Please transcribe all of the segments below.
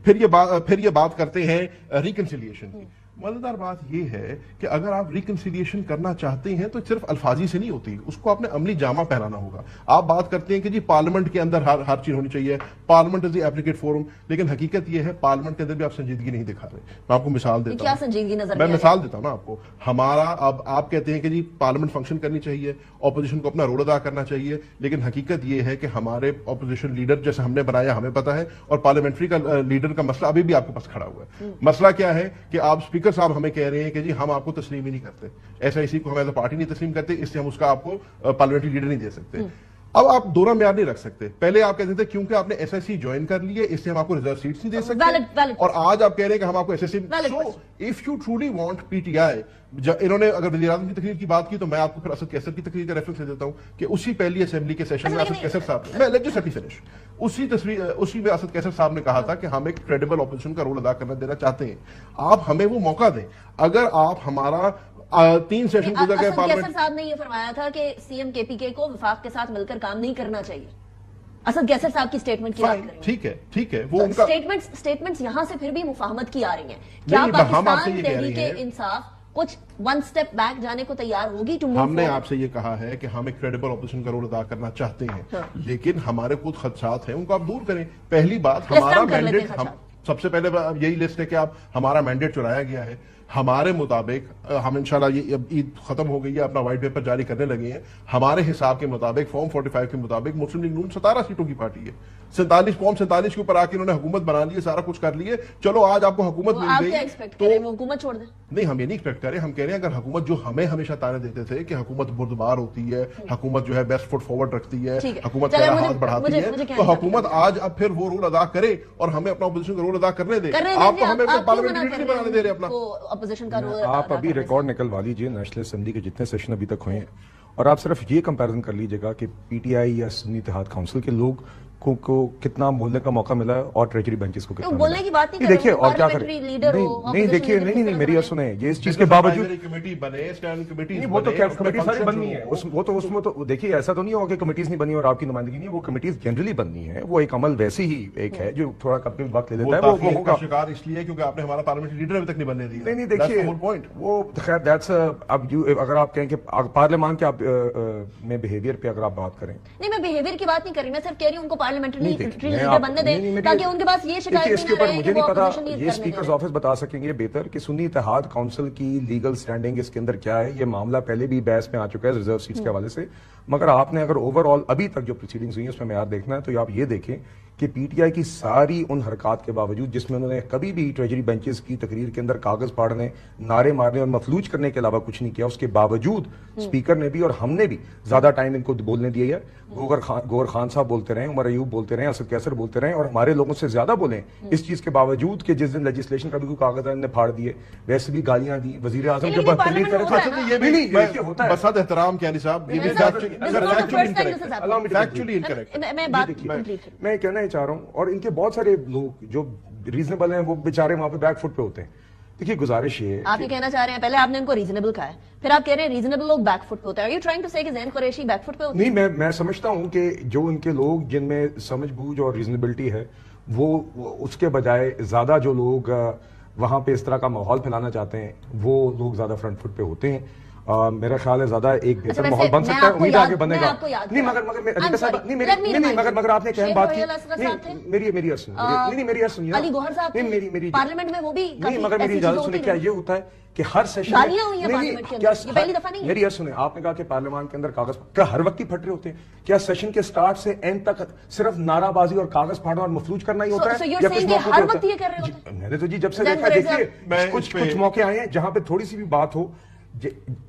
پھر یہ بات کرتے ہیں ریکنسیلیشن کی. مزیدار بات یہ ہے کہ اگر آپ ریکنسیلیشن کرنا چاہتے ہیں تو صرف الفاظی سے نہیں ہوتی, اس کو آپ نے عملی جامہ پہنانا ہوگا. آپ بات کرتے ہیں کہ جی پارلیمنٹ کے اندر ہر چیز ہونی چاہیے, پارلیمنٹ از دی ایپلیکیٹ فورم, لیکن حقیقت یہ ہے پارلیمنٹ کے اندر بھی آپ سنجیدگی نہیں دکھا رہے. میں آپ کو مثال دیتا ہوں, سنجیدگی نظر میں مثال دیتا ہوں نا آپ کو. ہمارا اب آپ کہتے ہیں کہ جی پارلیمنٹ فنکشن کرنی چاہیے, اپوزیشن کو اپنا رول ادا کرنا چاہیے, لیکن حقیقت یہ ہے کہ ہمارے اپوزیشن لیڈر جیسے ہم نے بنایا ہمیں پتا ہے, اور پارلیمنٹری کا لیڈر کا مسئلہ ابھی بھی آپ کے پاس کھڑا ہوا ہے. مسئلہ کیا ہے کہ آپ اسپیکر صاحب ہمیں کہہ رہے ہیں کہ جی ہم آپ کو تسلیم ہی نہیں کرتے, ایسا اسی کو ہم ایز اے پارٹی نہیں تسلیم کرتے, اس لیے ہم اس کا آپ کو پارلیمنٹری لیڈر نہیں دے سکتے. اب آپ دونوں معیار نہیں رکھ سکتے. پہلے آپ کہتے تھے کیونکہ آپ نے ایس ایس سی جوائن کر لی ہے اس لیے ہم آپ کو ریزرو سیٹس نہیں دے سکتے, اور آج آپ کہہ رہے ہیں کہ ہم آپ کو S S C. So if you truly want P T I, انہوں نے اگر وزیر اعظم کی تقریر کی بات کی تو میں آپ کو پھر اسد کیسر کی تقریر کا ریفرنس دے دیتا ہوں کہ اسی پہلی اسمبلی کے سیشن میں اسد کیسر صاحب, میں let just let me finish, اسی میں اسد کیسر صاحب نے کہا تھا کہ ہم ایک کریڈیبل اپوزیشن کا رول ادا کرنا دینا چاہتے ہیں, آپ ہمیں وہ موقع دیں. اگر آپ ہمارا 3 سیشن گزر گئے پارلیمنٹ. اسد صاحب نے یہ فرمایا تھا کہ سی ایم کے پی کے کو وفاق کے ساتھ مل کر کام نہیں کرنا چاہیے. اسد کیسر صاحب کی سٹیٹمنٹ کی بات کریں. ٹھیک ہے, وہ ان کا سٹیٹمنٹس یہاں سے پھر بھی مفاہمت کی آ رہی ہیں. کیا پاکستان تحریک انصاف کچھ 1 سٹیپ بیک جانے کو تیار ہوگی؟ ہم نے آپ سے یہ کہا ہے کہ ہم ایک کریڈیبل اپوزیشن کا رول ادا کرنا چاہتے ہیں, لیکن ہمارے کچھ خدشات ہیں, ان کو آپ دور کریں. پہلی بات, ہمارا مینڈیٹ, سب سے پہلے یہی لسٹ ہے کہ آپ ہمارا مینڈیٹ چرایا گیا ہے. ہمارے مطابق ہم انشاءاللہ یہ عید ختم ہو گئی ہے, اپنا وائٹ پیپر جاری کرنے لگے ہیں. ہمارے حساب کے مطابق فارم 45 کے مطابق مسلم لیگ نون 17 سیٹوں کی پارٹی ہے. 47 فارم 47 کے اوپر آ کے انہوں نے حکومت بنا لی ہے, سارا کچھ کر لیے. چلو آج آپ کو حکومت مل گئی تو حکومت چھوڑ دیں. نہیں, ہم یہ نہیں ایکسپیکٹ کریں. ہم کہہ رہے ہیں اگر حکومت جو ہمیں ہمیشہ تانے دیتے تھے کہ حکومت بردبار ہوتی ہے, حکومت جو ہے بیسٹ فٹ فارورڈ رکھتی ہے, حکومت کا ہاتھ بڑھاتی ہے, تو حکومت آج اب پھر وہ رول ادا کرے اور ہمیں اپنا اپوزیشن کا رول ادا کرنے دے. آپ تو ہمیں پارلیمنٹ نہیں بنانے دے رہے اپنا اپوزیشن کا رول. آپ ابھی ریکارڈ نکلوا لیجیے نیشنل اسمبلی کے جتنے سیشن ابھی تک ہوئے ہیں, اور آپ صرف یہ کمپیرزن کر لیجیے گا کہ پی ٹی آئی یا سنی اتحاد کونسل کے لوگ کو کتنا بولنے کا موقع ملا ہے اور ٹریجری بینچز کو کتنا بولنے کی بات نہیں دیکھیے اور کیا کریں. نہیں دیکھیے, نہیں میری بات سنیں, یہ اس چیز کے باوجود وہ تو کمیٹی ساری بننی ہے, وہ تو اس میں تو دیکھیے ایسا تو نہیں ہوگا کہ کمیٹیز نہیں بنی اور آپ کی نمائندگی نہیں, وہ کمیٹیز جنرلی بننی ہے. وہ ایک عمل ویسے ہی ایک ہے جو تھوڑا کبھی وقت لے لیتا ہے, وہ ہوگا شکار اس لیے کیونکہ آپ نے ہمارا پارلیمنٹ لیڈر ابھی تک نہیں بننے دیا. نہیں دیکھیے وہ خیر دیٹس, اب اگر آپ کہیں کہ پارلیمان کے میں بیہیویئر پہ اگر آپ بات کریں. نہیں, میں بیہیویئر کی بات نہیں کر رہی, میں صرف کہہ رہی ہوں ان کو پارلیمنٹری بننے دیں تاکہ ان کے پاس یہ شکایت اس کے اوپر مجھے نہیں پتا, یہ اسپیکرز آفس بتا سکیں گے بہتر کہ سنی اتحاد کونسل کی لیگل سٹینڈنگ اس کے اندر کیا ہے. یہ معاملہ پہلے بھی بحث میں آ چکا ہے ریزرو سیٹس کے حوالے سے, مگر آپ نے اگر اوور آل ابھی تک جو پروسیڈنگز ہوئی ہیں اس میں معیار دیکھنا ہے تو آپ یہ دیکھیں کہ پی ٹی آئی کی ساری ان حرکات کے باوجود جس میں انہوں نے کبھی بھی ٹریجری بینچز کی تقریر کے اندر کاغذ پھاڑنے, نعرے مارنے اور مفلوج کرنے کے علاوہ کچھ نہیں کیا, اس کے باوجود اسپیکر نے بھی اور ہم نے بھی زیادہ ٹائم ان کو بولنے دیا ہے. گوہر خان صاحب بولتے رہے, عمر ایوب بولتے رہے, اسد کیسر بولتے رہے, اور ہمارے لوگوں سے زیادہ بولیں اس چیز کے باوجود کہ جس دن لیجسلیشن کا بھی کوئی کاغذ نے پھاڑ دیے, ویسے بھی گالیاں دی وزیر اعظم کے بعد تقریر کرے تھے. یہ بھی نہیں ہوتا ہے. بسات احترام کیا صاحب, یہ بھی میں کہنا ہی چاہ رہا ہوں. اور ان کے بہت سارے لوگ جو ریزنیبل ہیں وہ بیچارے وہاں پہ بیک فٹ پہ ہوتے ہیں. دیکھیے گزارش یہ ہے, آپ یہ کہنا چاہ رہے ہیں پہلے آپ نے ان کو ریزنیبل کہا ہے, پھر آپ کہہ رہے ہیں ریزنیبل لوگ بیک فٹ پہ ہوتے ہیں. Are you trying to say کہ زین قریشی بیک فٹ پہ ہوتے ہیں؟ نہیں, میں سمجھتا ہوں کہ جو ان کے لوگ جن میں سمجھ بوجھ اور ریزنیبلٹی ہے وہ اس کے بجائے زیادہ جو لوگ وہاں پہ اس طرح کا ماحول پھیلانا چاہتے ہیں وہ لوگ زیادہ فرنٹ فٹ پہ ہوتے ہیں. میرا خیال ہے زیادہ ایک بہتر ماحول بن سکتا ہے, امید آگے بنے گا. نہیں مگر آپ نے کیا بات کی, میری پارلیمنٹ میں وہ بھی نہیں, مگر میری اجازت سنیں, کیا یہ ہوتا ہے کہ ہر سیشن میری سنیں, آپ نے کہا کہ پارلیمان کے اندر کاغذ کیا ہر وقت ہی پھٹ رہے ہوتے ہیں؟ کیا سیشن کے سٹارٹ سے اینڈ تک صرف نارہ بازی اور کاغذ پھاڑنا اور مفلوج کرنا ہی ہوتا ہے یا کچھ موقع ہوتا ہے؟ میں نے تو جی جب سے دیکھا, دیکھیے کچھ موقع آئے ہیں جہاں پہ تھوڑی سی بھی بات ہو,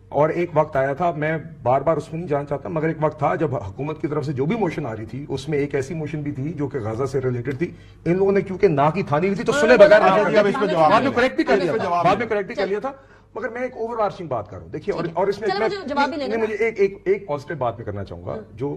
اور ایک وقت آیا تھا, میں بار بار اس میں نہیں جانا چاہتا, مگر ایک وقت تھا جب حکومت کی طرف سے جو بھی موشن آ رہی تھی اس میں ایک ایسی موشن بھی تھی جو کہ غزہ سے ریلیٹڈ تھی. ان لوگوں نے کیونکہ نہ کی تھانی نہیں تھی تو سنے بغیر بعد میں کریکٹ بھی کر لیا تھا. مگر میں ایک اوور آرچنگ بات کر رہا ہوں. دیکھیے اور اس میں مجھے ایک پازیٹیو بات میں کرنا چاہوں گا. جو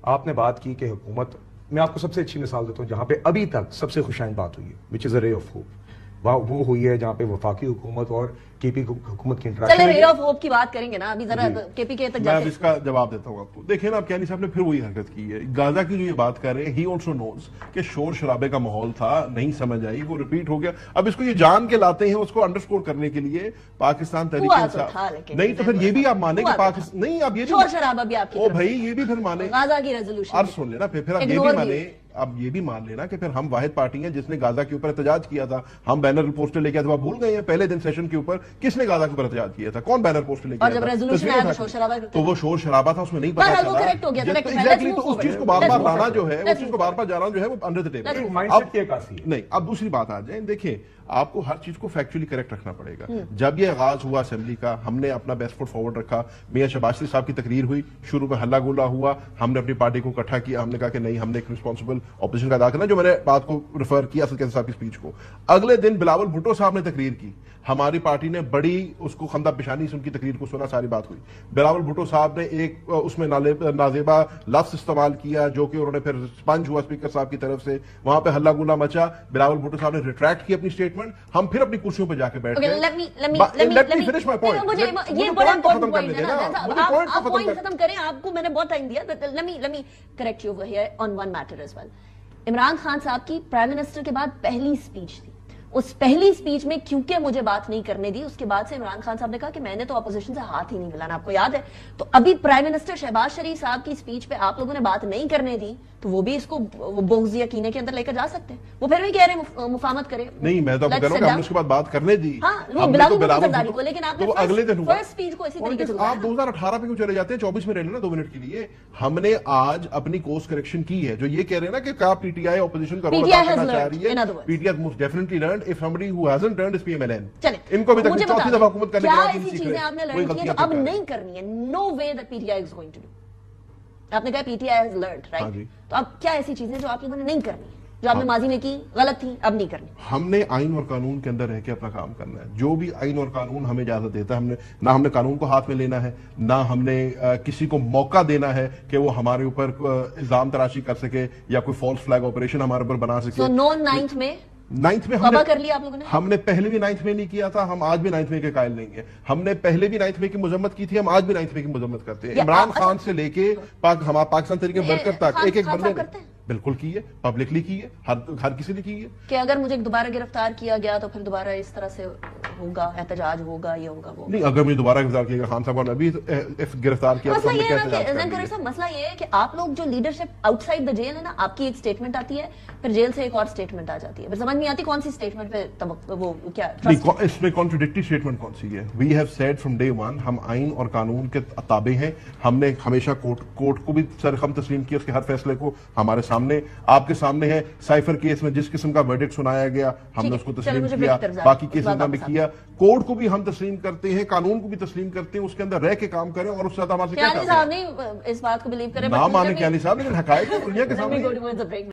آپ نے بات کی کہ حکومت, میں آپ کو سب سے اچھی مثال دیتا ہوں جہاں پہ ابھی تک سب سے خوشائند بات ہوئی ہے, وچ از اے رے آف ہوپ, وہ ہوئی ہے جہاں پہ وفاقی حکومت اور کے پی حکومت کی انٹریکشن. چلے رے آف ہوپ کی بات کریں گے نا ابھی ذرا کے پی کے تک میں اب اس کا جواب دیتا ہوں آپ کو. دیکھیں نا اب کیانی صاحب نے پھر وہی حرکت کی ہے. غازہ کی جو یہ بات کر رہے ہیں ہی آلسو نوز کہ شور شرابے کا ماحول تھا, نہیں سمجھ آئی, وہ ریپیٹ ہو گیا. اب اس کو یہ جان کے لاتے ہیں اس کو انڈرسکور کرنے کے لیے پاکستان تحریک انصاف. نہیں تو پھر یہ بھی آپ مانیں کہ پاکستان نہیں, اب یہ شور شرابہ بھی آپ کی بھائی یہ بھی پھر مانے غازہ کی ریزولوشن اور سن لینا پھر آپ یہ بھی مانے, اب یہ بھی مان لینا کہ پھر ہم واحد پارٹی ہیں جس نے غازہ کے اوپر احتجاج کیا تھا. ہم بینر پوسٹر لے کے آئے تھے, آپ بھول گئے ہیں پہلے دن سیشن کے اوپر کس نے غازہ کے اوپر احتجاج کیا تھا, کون بینر پوسٹر لے کے آیا تھا, تو وہ شور شرابہ تھا, اس میں نہیں پتا چلا. تو اس چیز کو بار بار لانا جو ہے, اس چیز کو بار بار جانا جو ہے وہ انڈر دی ٹیبل. نہیں اب دوسری بات آ جائیں, دیکھیں آپ کو ہر چیز کو فیکچولی کریکٹ رکھنا پڑے گا. جب یہ آغاز ہوا اسمبلی کا, ہم نے اپنا بیسٹ فٹ فارورڈ رکھا. میاں شہباز شریف صاحب کی تقریر ہوئی, شروع میں ہلا گلا ہوا, ہم نے اپنی پارٹی کو اکٹھا کیا, ہم نے کہا کہ نہیں ہم نے ایک رسپانسبل اپوزیشن کا ادا کرنا, جو میں نے بات کو ریفر کیا اسد کیسر صاحب کی اسپیچ کو. اگلے دن بلاول بھٹو صاحب نے تقریر کی, ہماری پارٹی نے بڑی اس کو خندہ پیشانی سے ان کی تقریر کو سنا, ساری بات ہوئی. بلاول بھٹو صاحب نے ایک اس میں نازیبا لفظ استعمال کیا جو کہ انہوں نے پھر سپنج ہوا اسپیکر صاحب کی طرف سے, وہاں پہ ہلا گلا مچا. بلاول بھٹو صاحب نے ریٹریکٹ کی اپنی اسٹیٹمنٹ, ہم پھر اپنی کرسیوں پہ جا کے بیٹھ گئے. Late me finish my point. یہ بڑا امپورٹنٹ پوائنٹ ہے نا, آپ پوائنٹ ختم کریں, آپ کو میں نے بہت ٹائم دیا. Let me correct you here on one matter as well. Imran Khan صاحب کی پرائم منسٹر کے بعد پہلی اسپیچ تھی, اس پہلی اسپیچ میں کیونکہ مجھے بات نہیں کرنے دی, اس کے بعد سے عمران خان صاحب نے کہا کہ میں نے تو اپوزیشن سے ہاتھ ہی نہیں ملانا, آپ کو یاد ہے. تو ابھی پرائم منسٹر شہباز شریف صاحب کی اسپیچ پہ آپ لوگوں نے بات نہیں کرنے دی, تو وہ بھی اس کو بغض یا کینے کے اندر لے کر جا سکتے ہیں. وہ پھر بھی کہہ رہے ہیں مفاہمت کرے. نہیں میں تو کہہ رہا ہوں کہ ہم نے اس کے بعد بات کرنے دی, لیکن آپ نے اگلے دن فرسٹ اسپیچ کو اسی طریقے سے آپ 2018 پہ کیوں چلے جاتے ہیں, 24 میں رہ لینا 2 منٹ کے لیے. ہم نے آج اپنی کورس کریکشن کی ہے, جو یہ کہہ رہے ہیں نا کہ کیا پی ٹی آئی اپوزیشن کا رول ادا کرنا چاہ رہی ہے. P T I most definitely learned, if somebody who hasn't learned is PMLN. ان کو بھی تک چوتھی دفعہ حکومت کرنے کے بعد ایسی چیزیں آپ نے لرن کی ہیں جو اب نہیں کرنی ہے. No way that P T I is going to do. آپ نے کہا P T I has learned, right, تو اب کیا ایسی چیزیں جو آپ لوگوں نے نہیں کرنی ہے, جو آپ نے ماضی میں کی غلط تھی, اب نہیں کرنی. ہم نے آئین اور قانون کے اندر رہ کے اپنا کام کرنا ہے. جو بھی آئین اور قانون ہمیں اجازت دیتا ہے, نہ ہم نے قانون کو ہاتھ میں لینا ہے, نہ ہم نے کسی کو موقع دینا ہے کہ وہ ہمارے اوپر الزام تراشی کر سکے یا کوئی فالس فلیگ آپریشن ہمارے اوپر بنا سکے. نائنتھ میں ہم نے پہلے بھی 9th میں نہیں کیا تھا, ہم آج بھی 9th میں کے قائل نہیں ہیں. ہم نے پہلے بھی 9th میں کی مذمت کی تھی, ہم آج بھی 9th میں کی مذمت کرتے ہیں. عمران خان سے لے کے ہمارا پاکستان تحریک ورکر تک ایک ایک بندے نے بالکل کی ہے, پبلکلی کی ہے, ہر کسی نے کی ہے. کہ اگر مجھے دوبارہ گرفتار کیا گیا تو پھر دوبارہ اس طرح سے ہوگا, احتجاج ہوگا, یہ ہوگا وہ نہیں. اگر مجھے دوبارہ گرفتار کیا گیا, خان صاحب نے ابھی گرفتار کیا, مسئلہ یہ ہے کہ آپ لوگ جو leadership outside the jail ہے نا, آپ کی ایک اسٹیٹمنٹ آتی ہے, پھر جیل سے ایک اور اسٹیٹمنٹ آ جاتی ہے, پھر سمجھ نہیں آتی کون سی اسٹیٹمنٹ پہ وہ کیا. اس میں کانٹرڈکٹری اسٹیٹمنٹ کون سی ہے. We have said from day one, ہم آئین اور قانون کے تابع ہیں. ہم نے ہمیشہ کورٹ کو بھی سرخم تسلیم کیا, اس کے ہر فیصلے کو ہمارے سامنے آپ کے سامنے ہے. سائفر کیس میں جس قسم کا ورڈکٹ سنایا گیا ہم نے اس کو تسلیم کیا, باقی کیسز میں بھی کیا. کورٹ کو بھی ہم تسلیم کرتے ہیں, قانون کو بھی تسلیم کرتے ہیں, اس کے اندر رہ کے کام کریں, اور اس سے زیادہ ہمارے سے کیا صاحب نہیں اس بات کو بلیو کریں, نہ مانے کیانی صاحب, لیکن حقائق دنیا کے سامنے.